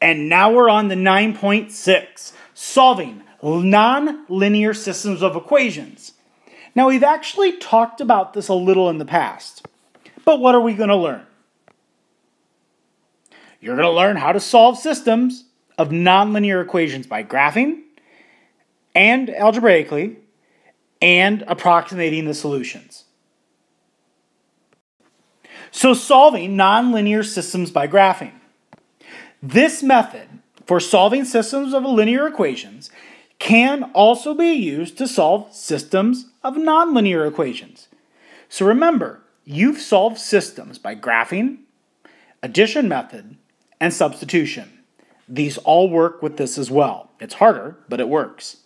And now we're on the 9.6, solving nonlinear systems of equations. Now we've actually talked about this a little in the past, but what are we going to learn? You're going to learn how to solve systems of nonlinear equations by graphing and algebraically and approximating the solutions. So solving nonlinear systems by graphing. This method for solving systems of linear equations can also be used to solve systems of nonlinear equations. So remember, you've solved systems by graphing, addition method, and substitution. These all work with this as well. It's harder, but it works.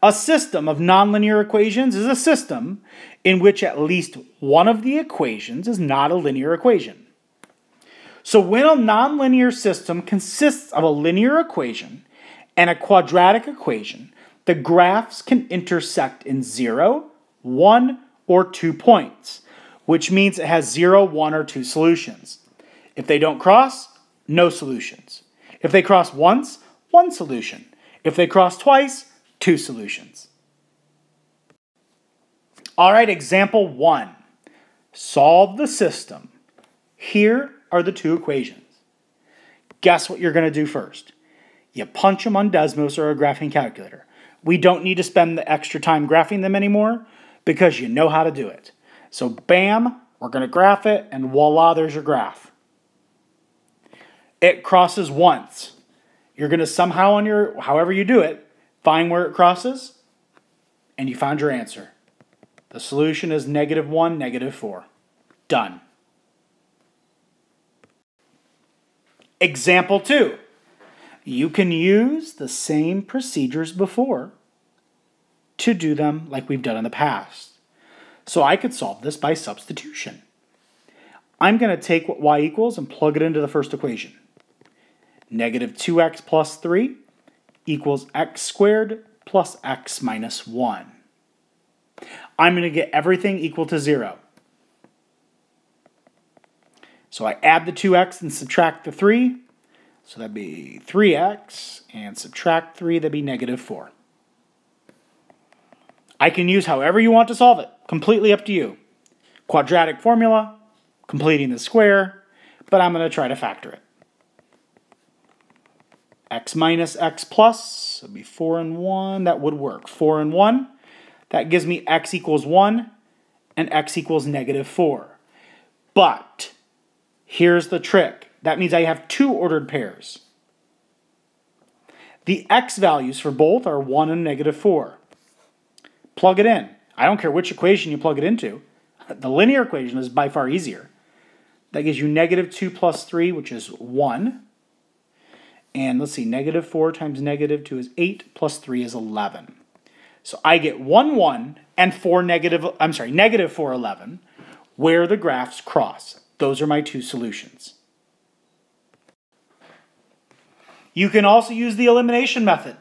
A system of nonlinear equations is a system in which at least one of the equations is not a linear equation. So when a nonlinear system consists of a linear equation and a quadratic equation, the graphs can intersect in 0, 1, or 2 points, which means it has 0, 1, or 2 solutions. If they don't cross, no solutions. If they cross once, 1 solution. If they cross twice, 2 solutions. All right, example 1. Solve the system. Here are the 2 equations. Guess what you're going to do first? You punch them on Desmos or a graphing calculator. We don't need to spend the extra time graphing them anymore because you know how to do it. So bam, we're going to graph it, and voila, there's your graph. It crosses once. You're going to somehow on your, however you do it, find where it crosses, and you found your answer. The solution is -1, -4. Done. Example 2. You can use the same procedures before to do them like we've done in the past. So I could solve this by substitution. I'm going to take what y equals and plug it into the first equation. -2x plus 3 equals x squared plus x minus 1. I'm going to get everything equal to 0. So I add the 2x and subtract the 3. So that'd be 3x, and subtract 3, that'd be -4. I can use however you want to solve it. Completely up to you. Quadratic formula, completing the square, but I'm going to try to factor it. X minus x plus, that'd be 4 and 1, that would work. 4 and 1, that gives me x equals 1, and x equals -4. But here's the trick. That means I have 2 ordered pairs. The x values for both are 1 and -4. Plug it in. I don't care which equation you plug it into. The linear equation is by far easier. That gives you -2 plus 3, which is 1. And let's see, -4 times -2 is 8, plus 3 is 11. So I get 1, 1, and -4, 11, where the graphs cross. Those are my 2 solutions. You can also use the elimination method.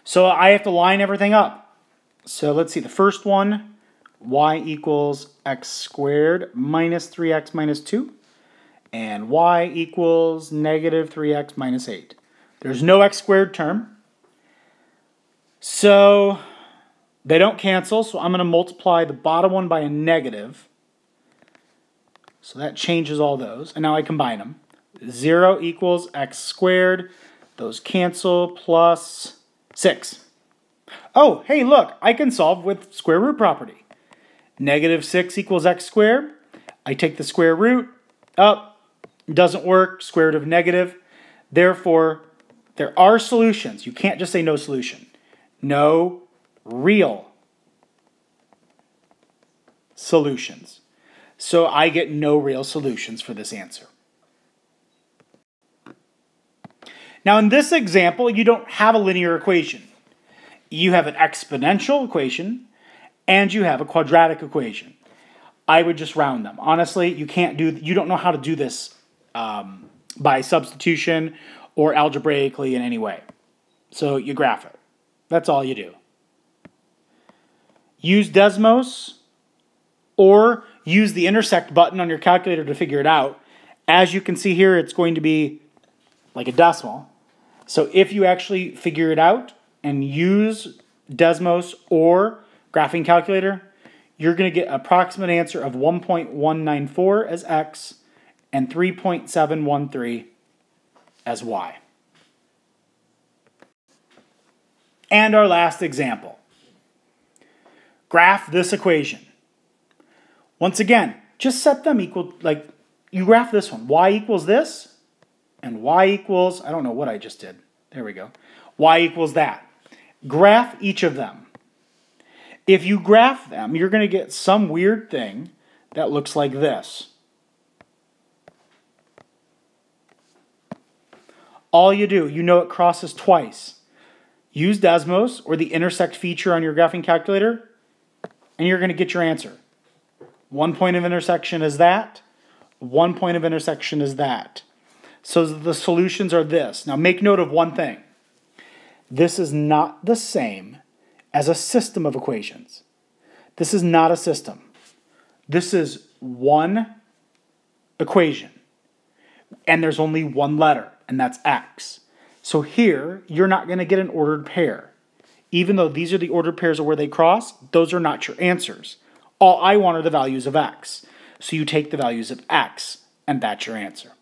So I have to line everything up. So let's see, the first one, y equals x squared minus 3x minus 2. And y equals -3x minus 8. There's no x squared term. So they don't cancel, so I'm going to multiply the bottom one by a negative. So that changes all those. And now I combine them. 0 equals x squared. Those cancel, plus 6. Oh, hey, look, I can solve with square root property. -6 equals x squared. I take the square root. Doesn't work. Square root of negative. Therefore, there are solutions. You can't just say no solution. No real solutions. So I get no real solutions for this answer. Now in this example, you don't have a linear equation. You have an exponential equation and you have a quadratic equation. I would just round them. Honestly, you don't know how to do this by substitution or algebraically in any way. So you graph it. That's all you do. Use Desmos or use the intersect button on your calculator to figure it out. As you can see here, it's going to be like a decimal. So if you actually figure it out and use Desmos or graphing calculator, you're going to get an approximate answer of 1.194 as x and 3.713 as y. And our last example. Graph this equation. Once again, just set them equal, like you graph this one. Y equals this, and y equals, I don't know what I just did. There we go. Y equals that. Graph each of them. If you graph them, you're going to get some weird thing that looks like this. All you do, you know it crosses twice. Use Desmos or the intersect feature on your graphing calculator, and you're going to get your answer. 1 point of intersection is that. 1 point of intersection is that. So the solutions are this. Now make note of one thing. This is not the same as a system of equations. This is not a system. This is one equation. And there's only one letter, and that's x. So here, you're not going to get an ordered pair. Even though these are the ordered pairs of where they cross, those are not your answers. All I want are the values of x. So you take the values of x, and that's your answer.